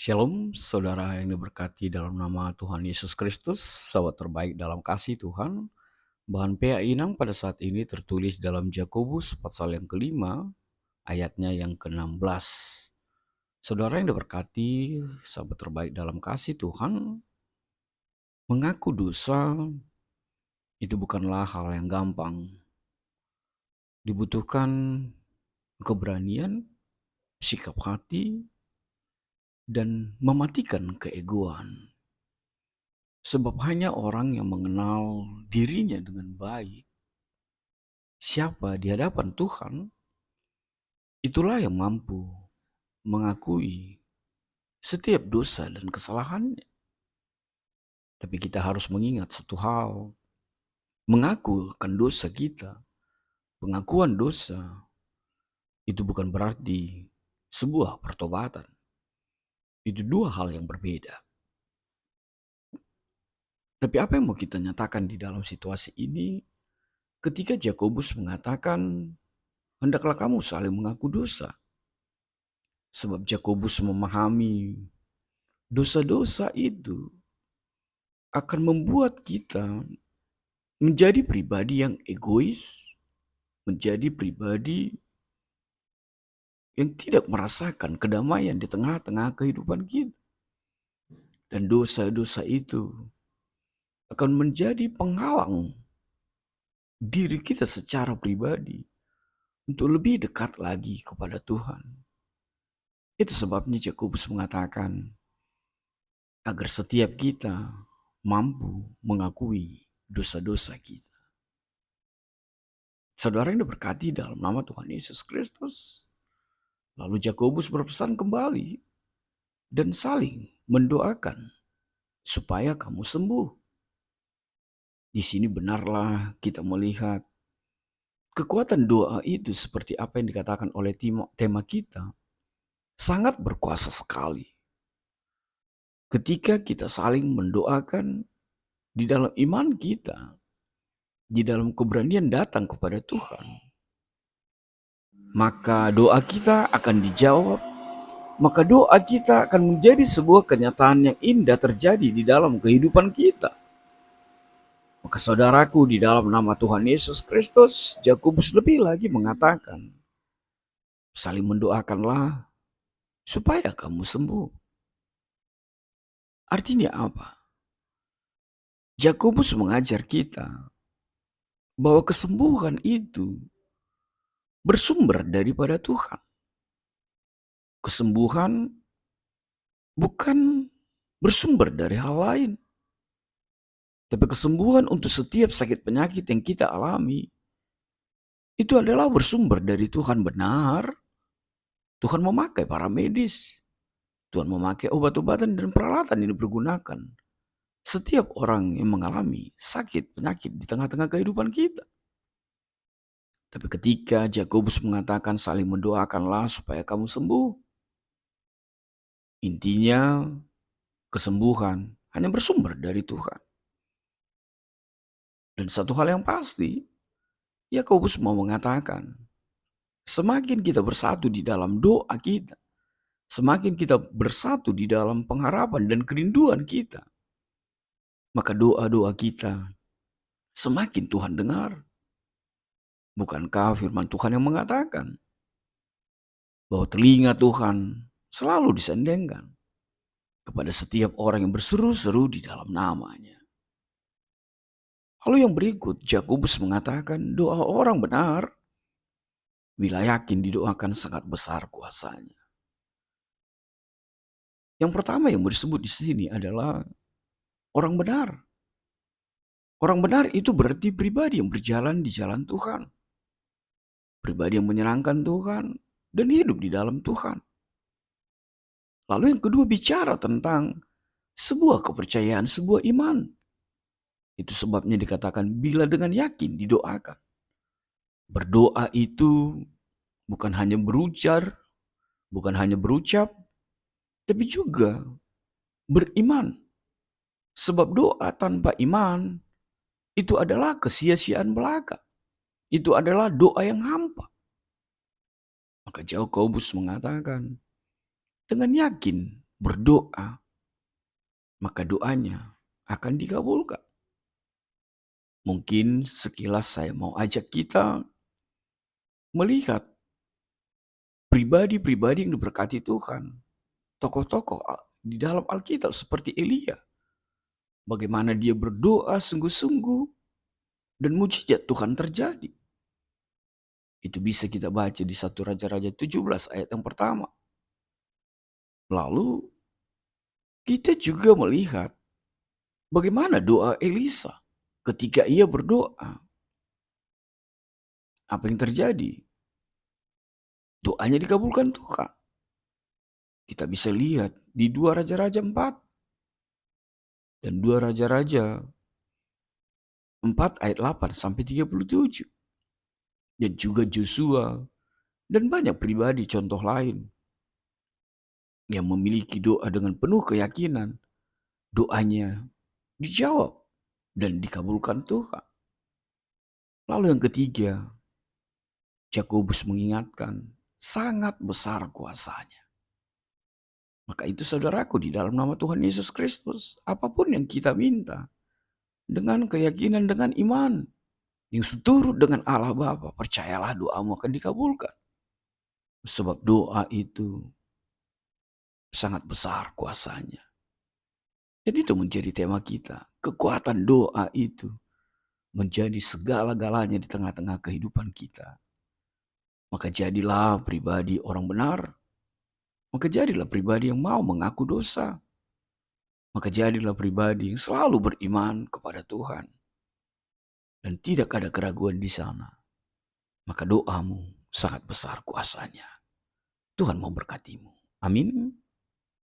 Shalom, saudara yang diberkati dalam nama Tuhan Yesus Kristus, sahabat terbaik dalam kasih Tuhan. Bahan PA Inang pada saat ini tertulis dalam Yakobus pasal yang kelima, ayatnya yang ke-16. Saudara yang diberkati, sahabat terbaik dalam kasih Tuhan, mengaku dosa itu bukanlah hal yang gampang. Dibutuhkan keberanian, sikap hati, dan mematikan keegoan. Sebab hanya orang yang mengenal dirinya dengan baik, siapa di hadapan Tuhan, itulah yang mampu mengakui setiap dosa dan kesalahannya. Tapi kita harus mengingat satu hal, mengakukan dosa kita, pengakuan dosa, itu bukan berarti sebuah pertobatan. Itu dua hal yang berbeda. Tapi apa yang mau kita nyatakan di dalam situasi ini, ketika Yakobus mengatakan, hendaklah kamu saling mengaku dosa. Sebab Yakobus memahami dosa-dosa itu akan membuat kita menjadi pribadi yang egois, menjadi pribadi yang tidak merasakan kedamaian di tengah-tengah kehidupan kita. Dan dosa-dosa itu akan menjadi penghalang diri kita secara pribadi untuk lebih dekat lagi kepada Tuhan. Itu sebabnya Yakobus mengatakan agar setiap kita mampu mengakui dosa-dosa kita. Saudara yang diberkati dalam nama Tuhan Yesus Kristus. Lalu Yakobus berpesan kembali dan saling mendoakan supaya kamu sembuh. Di sini benarlah kita melihat kekuatan doa itu seperti apa yang dikatakan oleh tema kita. Sangat berkuasa sekali. Ketika kita saling mendoakan di dalam iman kita, di dalam keberanian datang kepada Tuhan, maka doa kita akan dijawab, maka doa kita akan menjadi sebuah kenyataan yang indah terjadi di dalam kehidupan kita. Maka saudaraku, di dalam nama Tuhan Yesus Kristus, Yakobus lebih lagi mengatakan, saling mendoakanlah supaya kamu sembuh. Artinya apa? Yakobus mengajar kita bahwa kesembuhan itu bersumber daripada Tuhan. Kesembuhan bukan bersumber dari hal lain. Tapi kesembuhan untuk setiap sakit penyakit yang kita alami, itu adalah bersumber dari Tuhan benar. Tuhan memakai para medis. Tuhan memakai obat-obatan dan peralatan yang dipergunakan. Setiap orang yang mengalami sakit penyakit di tengah-tengah kehidupan kita. Tapi ketika Yakobus mengatakan saling mendoakanlah supaya kamu sembuh, intinya kesembuhan hanya bersumber dari Tuhan. Dan satu hal yang pasti, Yakobus mau mengatakan, semakin kita bersatu di dalam doa kita, semakin kita bersatu di dalam pengharapan dan kerinduan kita, maka doa-doa kita semakin Tuhan dengar. Bukankah firman Tuhan yang mengatakan bahwa telinga Tuhan selalu disendengkan kepada setiap orang yang berseru-seru di dalam namanya. Lalu yang berikut, Yakobus mengatakan doa orang benar bila yakin didoakan sangat besar kuasanya. Yang pertama yang disebut di sini adalah orang benar. Orang benar itu berarti pribadi yang berjalan di jalan Tuhan. Pribadi yang menyenangkan Tuhan dan hidup di dalam Tuhan. Lalu yang kedua bicara tentang sebuah kepercayaan, sebuah iman. Itu sebabnya dikatakan bila dengan yakin didoakan. Berdoa itu bukan hanya berujar, bukan hanya berucap, tapi juga beriman. Sebab doa tanpa iman itu adalah kesia-siaan belaka. Itu adalah doa yang hampa. Maka Yakobus mengatakan, dengan yakin berdoa, maka doanya akan dikabulkan. Mungkin sekilas saya mau ajak kita melihat pribadi-pribadi yang diberkati Tuhan, tokoh-tokoh di dalam Alkitab seperti Elia. Bagaimana dia berdoa sungguh-sungguh dan mujizat Tuhan terjadi. Itu bisa kita baca di 1 Raja-Raja 17 ayat yang pertama. Lalu kita juga melihat bagaimana doa Elisa ketika ia berdoa. Apa yang terjadi? Doanya dikabulkan Tuhan. Kita bisa lihat di 2 Raja-Raja 4 dan 2 Raja-Raja 4 ayat 8 sampai 37. Dan juga Joshua dan banyak pribadi contoh lain yang memiliki doa dengan penuh keyakinan. Doanya dijawab dan dikabulkan Tuhan. Lalu yang ketiga, Yakobus mengingatkan sangat besar kuasanya. Maka itu saudaraku, di dalam nama Tuhan Yesus Kristus, apapun yang kita minta dengan keyakinan, dengan iman yang seturut dengan Allah Bapa, percayalah doamu akan dikabulkan. Sebab doa itu sangat besar kuasanya. Dan itu menjadi tema kita. Kekuatan doa itu menjadi segala-galanya di tengah-tengah kehidupan kita. Maka jadilah pribadi orang benar. Maka jadilah pribadi yang mau mengaku dosa. Maka jadilah pribadi yang selalu beriman kepada Tuhan. Dan tidak ada keraguan di sana. Maka doamu sangat besar kuasanya. Tuhan memberkatimu. Amin.